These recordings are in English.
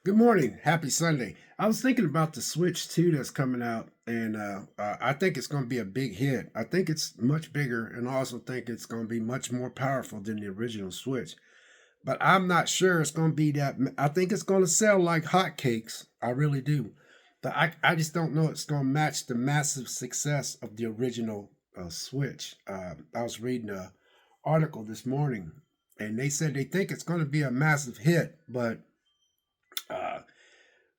Good morning. Happy Sunday. I was thinking about the Switch 2 that's coming out, and I think it's going to be a big hit. I think it's much bigger, and I also think it's going to be much more powerful than the original Switch. But I'm not sure it's going to be that. I think it's going to sell like hotcakes. I really do. But I just don't know it's going to match the massive success of the original Switch. I was reading an article this morning, and they said they think it's going to be a massive hit, but uh,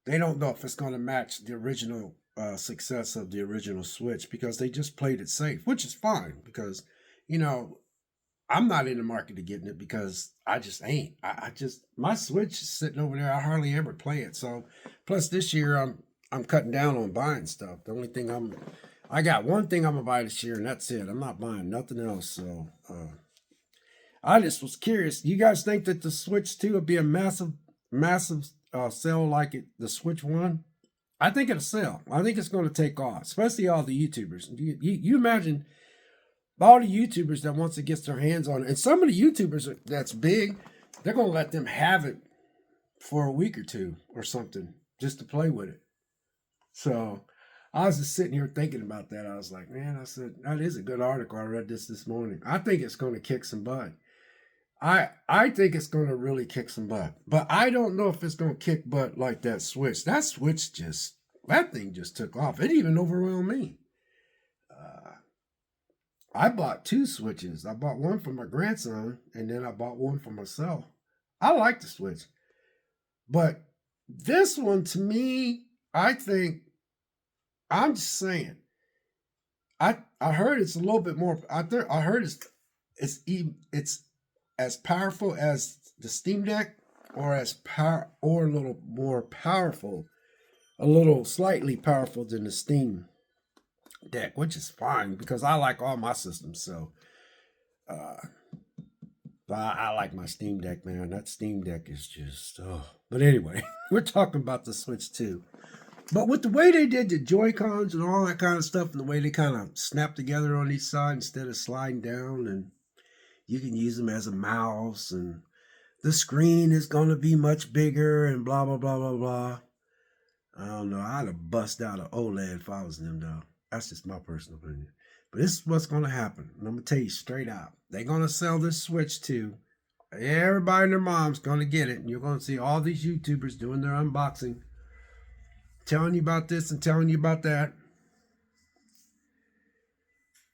they don't know if it's going to match the original success of the original Switch because they just played it safe, which is fine because, you know, I'm not in the market to getting it because I just ain't. I just my Switch is sitting over there. I hardly ever play it. So plus this year I'm cutting down on buying stuff. The only thing I got one thing I'm gonna buy this year and that's it. I'm not buying nothing else. So I just was curious. You guys think that the Switch 2 will be a massive sell like the Switch 1? I think it'll sell. I think it's going to take off, especially all the YouTubers. You imagine all the YouTubers that once it gets their hands on it, and some of the YouTubers that's big, they're going to let them have it for a week or two or something just to play with it. So I was just sitting here thinking about that. I was like, man, I said, that is a good article. I read this morning. I think it's going to kick some butt. I think it's going to really kick some butt, but I don't know if it's going to kick butt like that Switch. That thing just took off. It even overwhelmed me. Uh, I bought two Switches. I bought one for my grandson, and then I bought one for myself. I like the Switch, but this one to me, I think I'm just saying. I heard it's a little bit more. I heard it's as powerful as the Steam Deck, or or a little more powerful, a little slightly powerful than the Steam Deck, which is fine because I like all my systems. So, uh, but I like my Steam Deck, man. That Steam Deck is just oh. But anyway, we're talking about the Switch 2. But with the way they did the Joy Cons and all that kind of stuff, and the way they kind of snap together on each side instead of sliding down, and you can use them as a mouse, and the screen is going to be much bigger, and blah, blah, blah, blah, blah. I don't know. I'd have bust out an OLED if I was them, though. That's just my personal opinion. But this is what's going to happen. And I'm going to tell you straight out. They're going to sell this Switch 2. Everybody and their mom's going to get it. And you're going to see all these YouTubers doing their unboxing, telling you about this and telling you about that.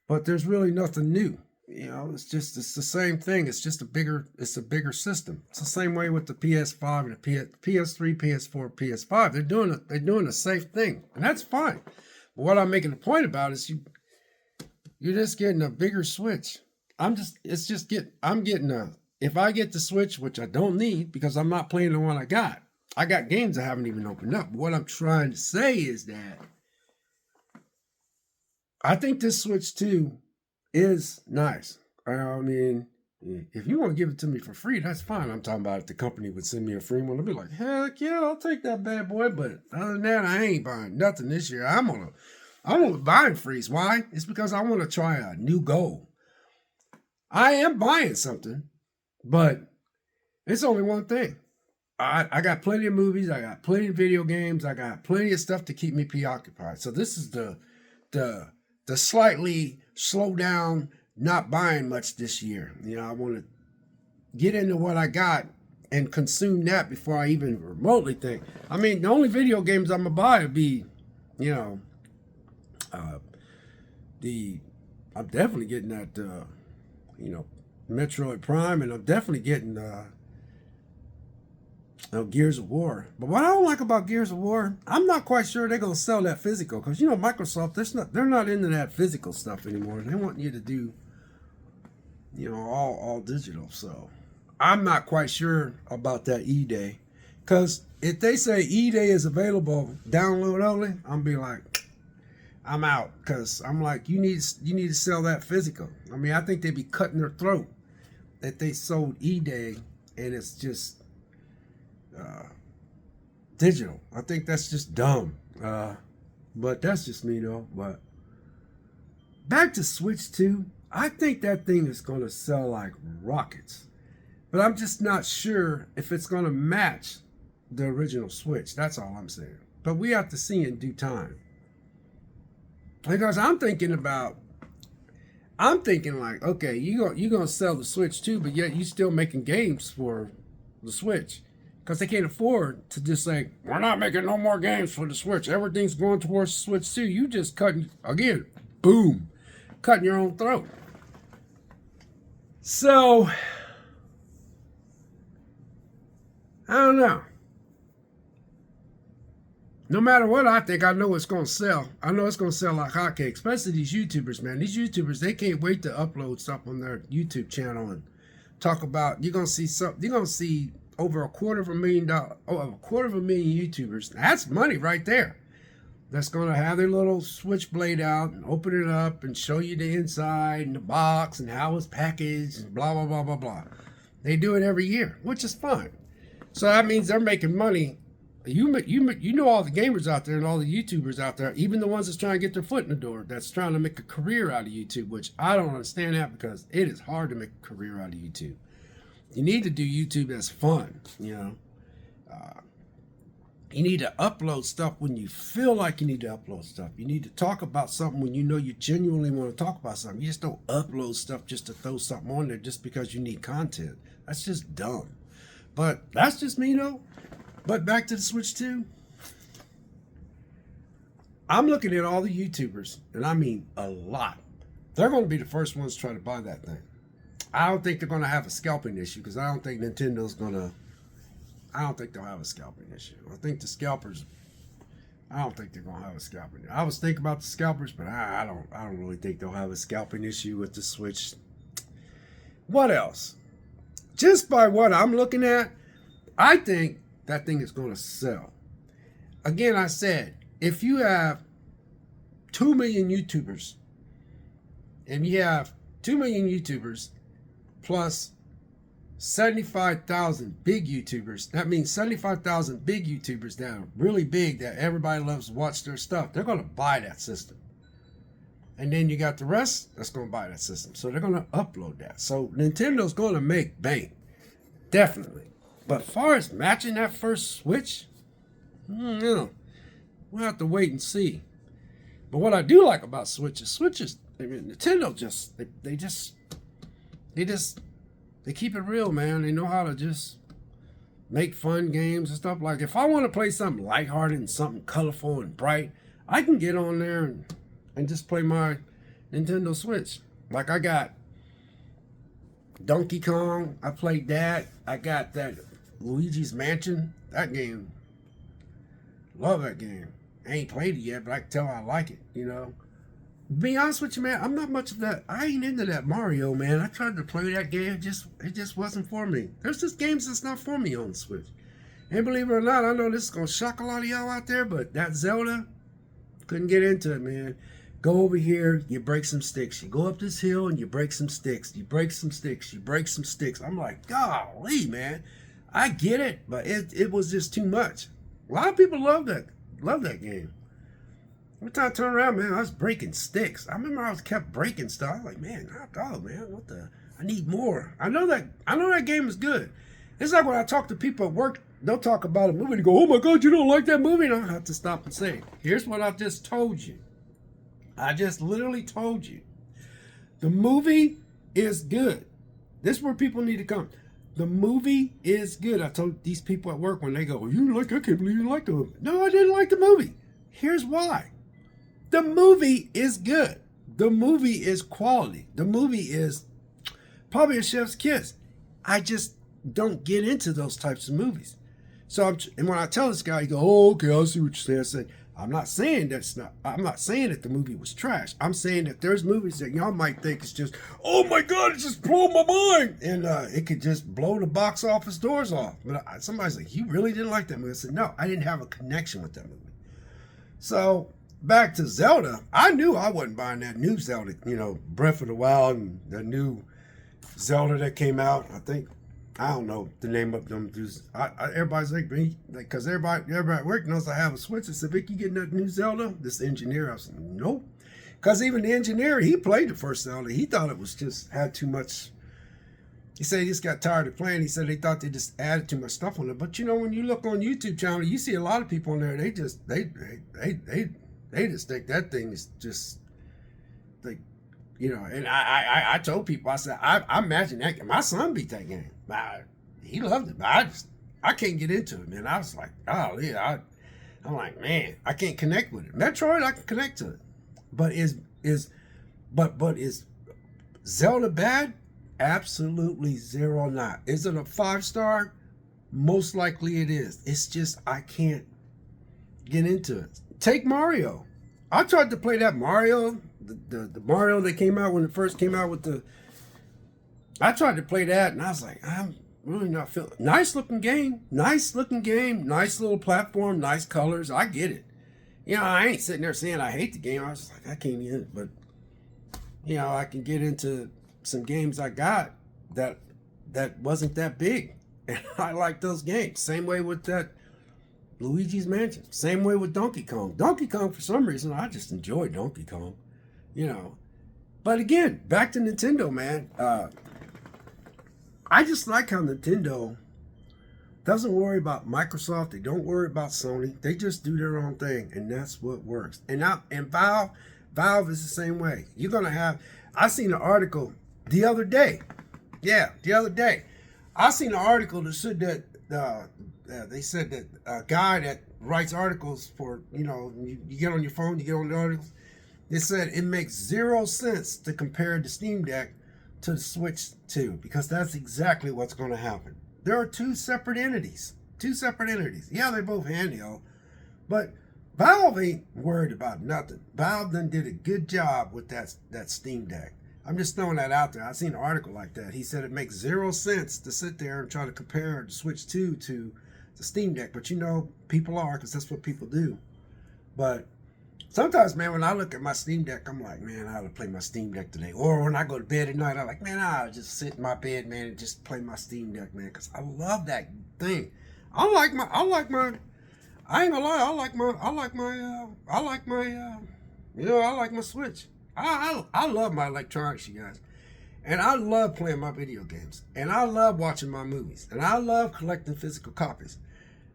But there's really nothing new. It's the same thing. It's a bigger system. It's the same way with the PS5 and the PS3, PS4, PS5. They're doing a safe thing, and that's fine. But what I'm making a point about is you're just getting a bigger Switch. I'm getting a, if I get the Switch, which I don't need because I'm not playing the one I got. I got games I haven't even opened up. But what I'm trying to say is that I think this Switch 2 is nice. I mean, if you want to give it to me for free, that's fine. I'm talking about if the company would send me a free one. I'd be like, heck yeah, I'll take that bad boy. But other than that, I ain't buying nothing this year. I'm gonna buying freeze. Why? It's because I want to try a new goal. I am buying something, but it's only one thing. I got plenty of movies. I got plenty of video games. I got plenty of stuff to keep me preoccupied. So this is the slightly slow down, not buying much this year. I want to get into what I got and consume that before I even remotely think. I mean, the only video games I'm gonna buy would be, you know, uh, the I'm definitely getting that, Metroid Prime, and I'm definitely getting Gears of War. But what I don't like about Gears of War, I'm not quite sure they're gonna sell that physical because Microsoft, they're not into that physical stuff anymore. They want you to do all digital. So I'm not quite sure about that E-Day, because if they say E-Day is available download only, I'm be like, I'm out, because I'm like, you need to sell that physical. I mean, I think they'd be cutting their throat that they sold E-Day and it's just uh, digital. I think that's just dumb. But that's just me though. But back to Switch 2, I think that thing is going to sell like rockets. But I'm just not sure if it's going to match the original Switch. That's all I'm saying. But we have to see in due time. Because I'm thinking like, okay, you're gonna sell the Switch too, but yet you still making games for the Switch. Because they can't afford to just say, we're not making no more games for the Switch. Everything's going towards the Switch too. You just cutting, again, boom, cutting your own throat. So, I don't know. No matter what I think, I know it's going to sell. I know it's going to sell like hotcakes, especially these YouTubers, man. These YouTubers, they can't wait to upload stuff on their YouTube channel and talk about, you're going to see over $250,000, a quarter of a million YouTubers. That's money right there. That's going to have their little switchblade out and open it up and show you the inside and the box and how it's packaged and blah, blah, blah, blah, blah. They do it every year, which is fine. So that means they're making money. You know all the gamers out there and all the YouTubers out there, even the ones that's trying to get their foot in the door, that's trying to make a career out of YouTube, which I don't understand that because it is hard to make a career out of YouTube. You need to do YouTube as fun, you know. You need to upload stuff when you feel like you need to upload stuff. You need to talk about something when you know you genuinely want to talk about something. You just don't upload stuff just to throw something on there just because you need content. That's just dumb. But that's just me, though. But back to the Switch 2. I'm looking at all the YouTubers, and I mean a lot. They're going to be the first ones to try to buy that thing. I don't think they're going to have a scalping issue because I don't think Nintendo's going to... I don't think they'll have a scalping issue. I think the scalpers... I don't think they're going to have a scalping issue. I was thinking about the scalpers, but I don't really think they'll have a scalping issue with the Switch. What else? Just by what I'm looking at, I think that thing is going to sell. Again, I said, if you have 2 million YouTubers, and you have 2 million YouTubers plus 75,000 big YouTubers, that means 75,000 big YouTubers that are really big, that everybody loves to watch their stuff, they're going to buy that system. And then you got the rest that's going to buy that system. So they're going to upload that. So Nintendo's going to make bank. Definitely. But as far as matching that first Switch, we'll have to wait and see. But what I do like about Switches, I mean, Nintendo they keep it real, man. They know how to just make fun games and stuff. Like if I want to play something lighthearted and something colorful and bright, I can get on there and just play my Nintendo Switch. Like I got Donkey Kong, I played that. I got that Luigi's Mansion, that game. Love that game. I ain't played it yet, but I can tell I like it, you know. To be honest with you, man, I'm not much of that. I ain't into that Mario, man. I tried to play that game, it just wasn't for me. There's just games that's not for me on the Switch. And believe it or not, I know this is going to shock a lot of y'all out there, but that Zelda, couldn't get into it, man. Go over here, you break some sticks. You go up this hill and you break some sticks. You break some sticks. You break some sticks. I'm like, golly, man. I get it, but it was just too much. A lot of people love that game. Every time I turn around, man, I was breaking sticks. I remember I was kept breaking stuff. I was like, man, hot dog, man, what the? I need more. I know that game is good. It's like when I talk to people at work, they'll talk about a movie and go, oh my God, you don't like that movie? And I have to stop and say, here's what I just told you. I just literally told you. The movie is good. This is where people need to come. The movie is good. I told these people at work when they go, I can't believe you liked the movie. No, I didn't like the movie. Here's why. The movie is good. The movie is quality. The movie is probably a chef's kiss. I just don't get into those types of movies. So, and when I tell this guy, he go, oh, okay, I see what you're saying. I said, I'm not saying that the movie was trash. I'm saying that there's movies that y'all might think is just, oh my God, it just blew my mind. And it could just blow the box office doors off. But somebody's like, you really didn't like that movie? I said, no, I didn't have a connection with that movie. So back to Zelda, I knew I wasn't buying that new Zelda, Breath of the Wild and the new Zelda that came out. I don't know the name of them. Everybody's like, because everybody at work knows I have a Switch. I said, Vic, you getting that new Zelda? This engineer, I said, nope. Because even the engineer, he played the first Zelda. He thought it was just had too much He said he just got tired of playing. He said they thought they just added too much stuff on it. But you know, when you look on YouTube channel, you see a lot of people on there. They just think that thing is just like, you know. And I told people, I said I imagine that my son beat that game. He loved it, but I can't get into it, man. I was like, oh yeah, I'm like, man, I can't connect with it. Metroid, I can connect to it, but is Zelda bad? Absolutely zero not. Is it a 5-star? Most likely it is. It's just I can't get into it. Take Mario. I tried to play that Mario, the Mario that came out when it first came out with the. I tried to play that and I was like, I'm really not feeling. Nice looking game, nice little platform, nice colors. I get it. You know, I ain't sitting there saying I hate the game. I was just like, I can't get it, but you know, I can get into some games I got that wasn't that big, and I like those games. Same way with that Luigi's Mansion. Same way with Donkey Kong. Donkey Kong, for some reason, I just enjoy Donkey Kong, you know. But again, back to Nintendo, man. I just like how Nintendo doesn't worry about Microsoft. They don't worry about Sony. They just do their own thing, and that's what works. And Valve is the same way. You're gonna have. I seen an article the other day. Yeah, the other day, I seen an article that said that they said that a guy that writes articles for, you know, you get on your phone, you get on the articles. They said it makes 0 sense to compare the Steam Deck to the Switch 2 because that's exactly what's going to happen. There are two separate entities. Yeah, they're both handheld, but Valve ain't worried about nothing. Valve done did a good job with that Steam Deck. I'm just throwing that out there. I seen an article like that. He said it makes 0 sense to sit there and try to compare the Switch 2 to the Steam Deck. But you know, people are, because that's what people do. But sometimes, man, when I look at my Steam Deck, I'm like, man, I ought to play my Steam Deck today. Or when I go to bed at night, I'm like, man, I'll just sit in my bed, man, and just play my Steam Deck, man, because I love that thing. I like my, I ain't gonna lie, I like my Switch. I love my electronics, you guys. And I love playing my video games. And I love watching my movies. And I love collecting physical copies.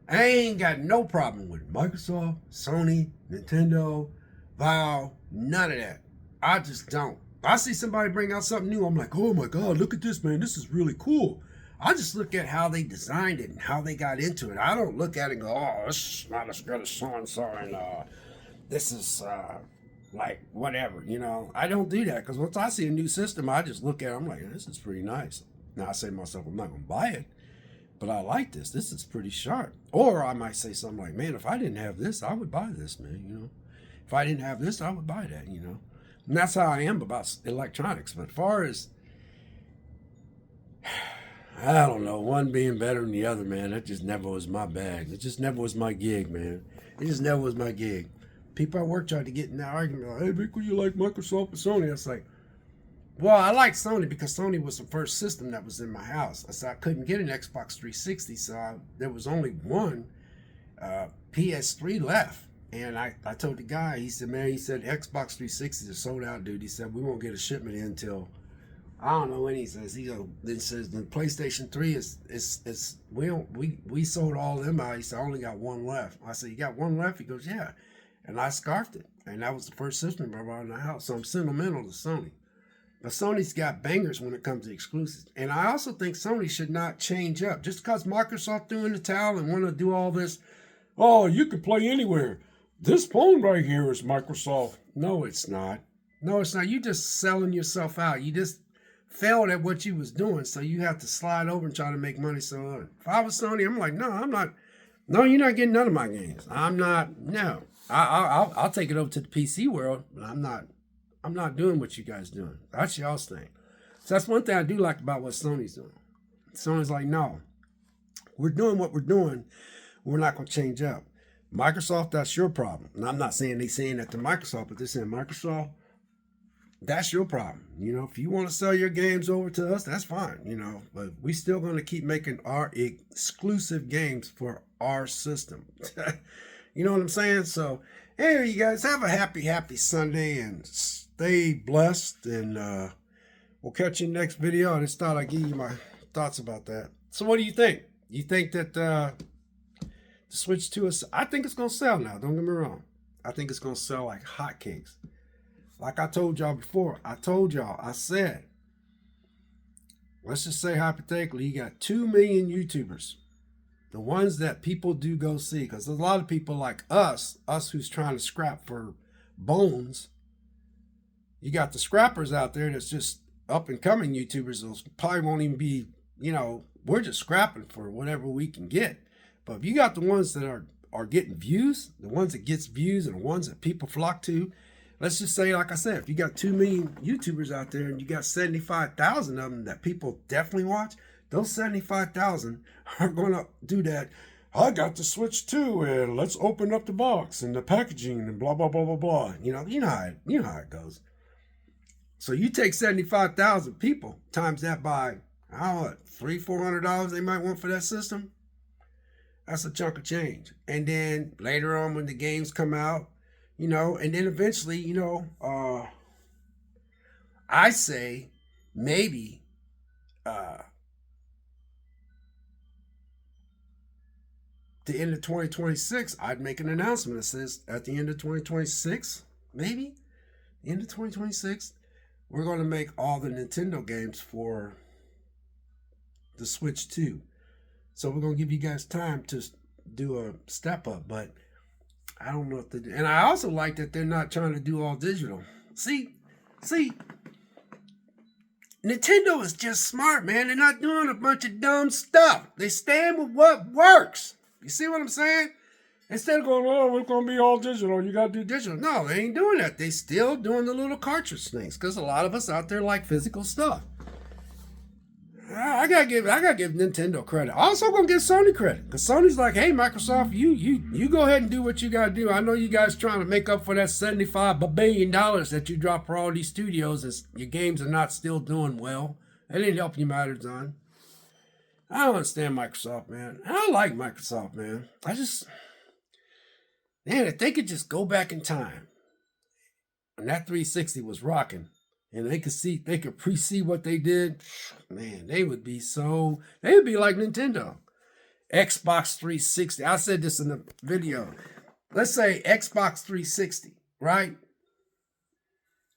I ain't got no problem with Microsoft, Sony, Nintendo, Valve, none of that. I just don't. I see somebody bring out something new, I'm like, oh my God, look at this, man. This is really cool. I just look at how they designed it and how they got into it. I don't look at it and go, oh, this is not as good as so-and-so, and this is like whatever, you know. I don't do that because once I see a new system, I just look at it, I'm like, this is pretty nice. Now I say to myself, I'm not going to buy it, but I like this. This is pretty sharp. Or I might say something like, man, if I didn't have this, I would buy this, man, you know. If I didn't have this, I would buy that, you know. And that's how I am about electronics. But as far as, I don't know, one being better than the other, man, that just never was my bag. It just never was my gig, man. It just never was my gig. People at work tried to get in that argument, like, hey, Vic, you like Microsoft or Sony? I was like, well, I like Sony because Sony was the first system that was in my house. I said I couldn't get an Xbox 360, so there was only one PS3 left. And I told the guy, he said, man, he said, Xbox 360s are sold out, dude. He said, we won't get a shipment in until, I don't know when he says. He says the PlayStation 3 is we sold all of them out. He said, I only got one left. I said, you got one left? He goes, yeah. And I scarfed it. And that was the first system I brought in the house. So I'm sentimental to Sony. But Sony's got bangers when it comes to exclusives. And I also think Sony should not change up. Just because Microsoft threw in the towel and want to do all this, oh, you can play anywhere. This phone right here is Microsoft. No, it's not. No, it's not. You just selling yourself out. You just failed at what you was doing, so you have to slide over and try to make money. So if I was Sony, I'm like, no, I'm not. No, you're not getting none of my games. I'm not. No, I'll take it over to the PC world, but I'm not doing what you guys doing. That's y'all's thing. So that's one thing I do like about what Sony's doing. Sony's like, no, we're doing what we're doing. We're not going to change up. Microsoft, that's your problem. And I'm not saying they saying that to Microsoft, but they're saying, Microsoft, that's your problem. You know, if you want to sell your games over to us, that's fine, you know, but we still going to keep making our exclusive games for our system. You know what I'm saying? So, hey, you guys, have a happy Sunday and stay blessed. And we'll catch you in the next video. I just thought I'd give you my thoughts about that. So what do you think? You think that the Switch 2 is, I think it's going to sell now. Don't get me wrong. I think it's going to sell like hotcakes. Like I told y'all before, I said, let's just say hypothetically, you got 2 million YouTubers. The ones that people do go see, because there's a lot of people like us who's trying to scrap for bones. You got the scrappers out there that's just up and coming YouTubers. Those probably won't even be, we're just scrapping for whatever we can get. But if you got the ones that are getting views, the ones that gets views and the ones that people flock to, let's just say, like I said, if you got 2 million YouTubers out there and you got 75,000 of them that people definitely watch, those 75,000 are going to do that. I got the Switch 2 and let's open up the box and the packaging and blah, blah, blah, blah, blah. You know how it goes. So you take 75,000 people, times that by, I don't know, $300-$400 they might want for that system. That's a chunk of change. And then later on when the games come out, and then eventually, I say maybe the end of 2026, I'd make an announcement that says at the end of 2026, maybe the end of 2026, we're going to make all the Nintendo games for the Switch 2. So we're going to give you guys time to do a step up, but I don't know if they do. And I also like that they're not trying to do all digital. See, Nintendo is just smart, man. They're not doing a bunch of dumb stuff. They stand with what works. You see what I'm saying? Instead of going, oh, we're going to be all digital, you got to do digital. No, they ain't doing that. They still doing the little cartridge things because a lot of us out there like physical stuff. I gotta give Nintendo credit. Also gonna give Sony credit because Sony's like, hey, Microsoft, you go ahead and do what you gotta do. I know you guys trying to make up for that $75 billion that you drop for all these studios, and your games are not still doing well. That ain't helping you matters on. I don't understand Microsoft, man. I like Microsoft, man. Man, if they could just go back in time, and that 360 was rocking. And they could pre-see what they did, man, they would be like Nintendo. Xbox 360. I said this in the video. Let's say Xbox 360, right?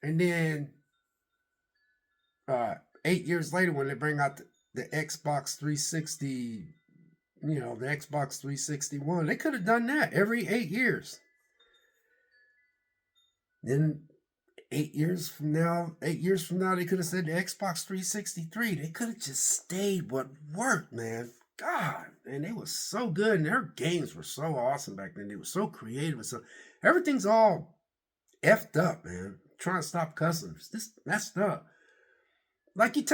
And then 8 years later, when they bring out the Xbox 360, the Xbox 361, they could have done that every 8 years. Then 8 years from now, they could have said the Xbox 363. They could have just stayed what worked, man. God, man, they were so good, and their games were so awesome back then. They were so creative, and so everything's all effed up, man. Trying to stop customers. This messed up. Like if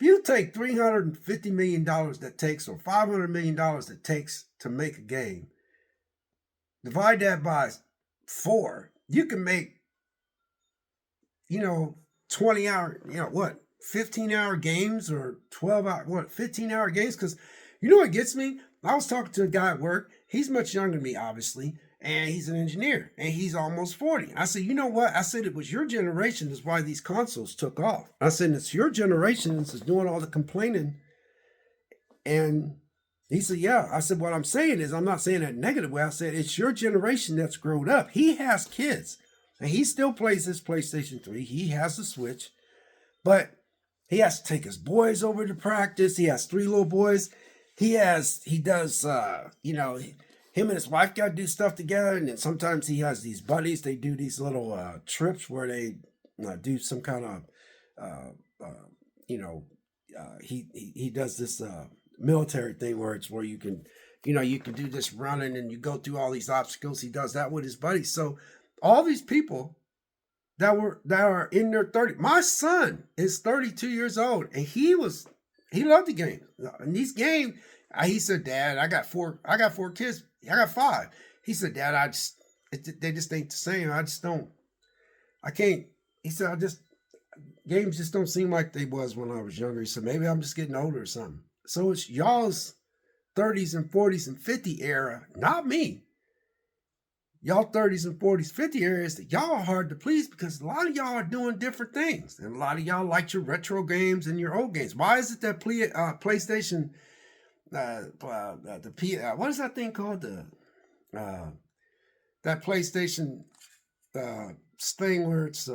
you take $350 million that takes, or $500 million that takes to make a game, divide that by 4, you can make 20-hour, 15-hour games or 12-hour, 15-hour games. Because what gets me? I was talking to a guy at work. He's much younger than me, obviously, and he's an engineer, and he's almost 40. I said, you know what? I said, it was your generation is why these consoles took off. I said, it's your generation that's doing all the complaining. And he said, yeah. I said, what I'm saying is, I'm not saying that negative way. I said, it's your generation that's grown up. He has kids. And he still plays his PlayStation 3. He has a Switch. But he has to take his boys over to practice. He has 3 little boys. He does, him and his wife got to do stuff together. And then sometimes he has these buddies. They do these little trips where they do some kind of, he does this military thing where it's where you can do this running and you go through all these obstacles. He does that with his buddies. So all these people that are in their 30s. My son is 32 years old, and he loved the game. And these games, he said, Dad, I got four kids. I got 5. He said, Dad, they just ain't the same. I can't. He said, games just don't seem like they was when I was younger. He said, maybe I'm just getting older or something. So it's y'all's 30s and 40s and 50 era, not me. y'all 30s and 40s, 50 areas that y'all are hard to please because a lot of y'all are doing different things. And a lot of y'all like your retro games and your old games. Why is it that PlayStation, what is that thing called? That PlayStation thing where it's,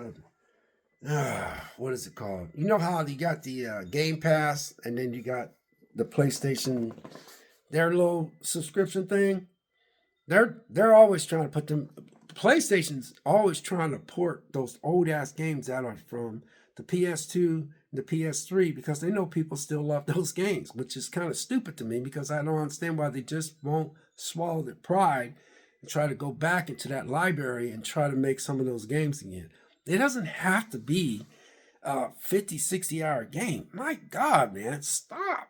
what is it called? You know how you got the Game Pass and then you got the PlayStation, their little subscription thing? They're always trying to put them. PlayStation's always trying to port those old ass games that are from the PS2 and the PS3 because they know people still love those games, which is kind of stupid to me because I don't understand why they just won't swallow their pride and try to go back into that library and try to make some of those games again. It doesn't have to be a 50, 60-hour game. My God, man, stop.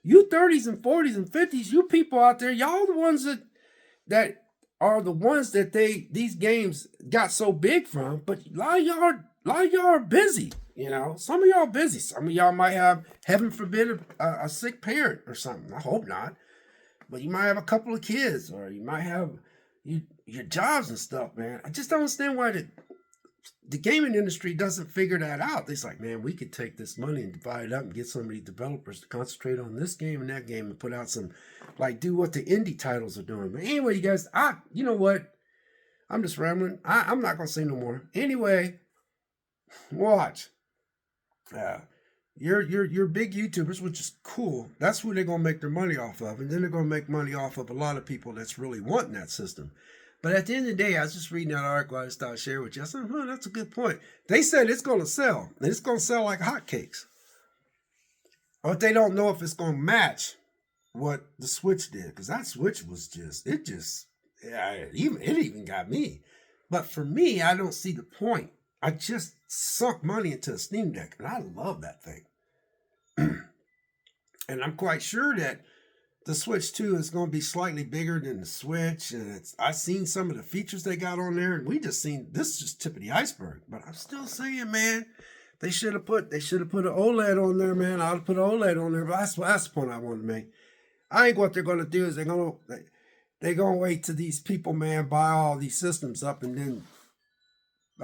You 30s and 40s and 50s, you people out there, y'all the ones that are the ones that these games got so big from, but a lot of y'all are busy. You know, some of y'all busy. Some of y'all might have, heaven forbid, a sick parent or something. I hope not. But you might have a couple of kids, or you might have your jobs and stuff, man. I just don't understand why the gaming industry doesn't figure that out. It's like, man, we could take this money and divide it up and get some of these developers to concentrate on this game and that game and put out some, like, do what the indie titles are doing. But anyway, you guys, you know what? I'm just rambling. I'm not gonna say no more. Anyway, watch. Your big YouTubers, which is cool. That's who they're gonna make their money off of, and then they're gonna make money off of a lot of people that's really wanting that system. But at the end of the day, I was just reading that article I just thought I'd share with you. I said, that's a good point. They said it's going to sell, and it's going to sell like hotcakes. But they don't know if it's going to match what the Switch did, because that Switch was it even got me. But for me, I don't see the point. I just sunk money into a Steam Deck, and I love that thing. And I'm quite sure that the Switch 2 is going to be slightly bigger than the Switch, and I've seen some of the features they got on there, and we just seen this is just tip of the iceberg. But I'm still saying, man, they should have put an OLED on there, man. I'll put an OLED on there, but that's the point I want to make. I think what they're going to do is they're going to wait till these people, man, buy all these systems up, and then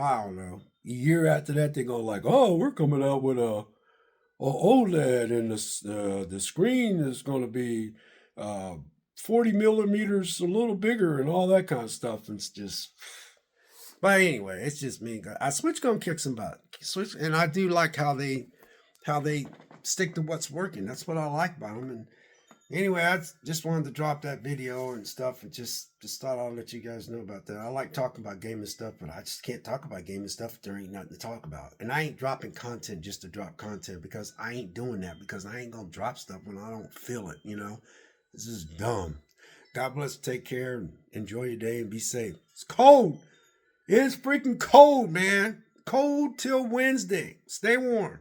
I don't know, a year after that they're going to like, oh, we're coming out with a OLED, and the screen is going to be 40 millimeters a little bigger and all that kind of stuff. And it's just, but anyway, it's just me. Switch gonna kick some butt. Switch, and I do like how they stick to what's working. That's what I like about them. And anyway, I just wanted to drop that video and stuff, and just thought I'll let you guys know about that. I like talking about gaming stuff, but I just can't talk about gaming stuff if there ain't nothing to talk about. And I ain't dropping content just to drop content, because I ain't doing that, because I ain't gonna drop stuff when I don't feel it, you know? This is dumb. God bless, take care, and enjoy your day, and be safe. It's cold. It's freaking cold, man. Cold till Wednesday. Stay warm.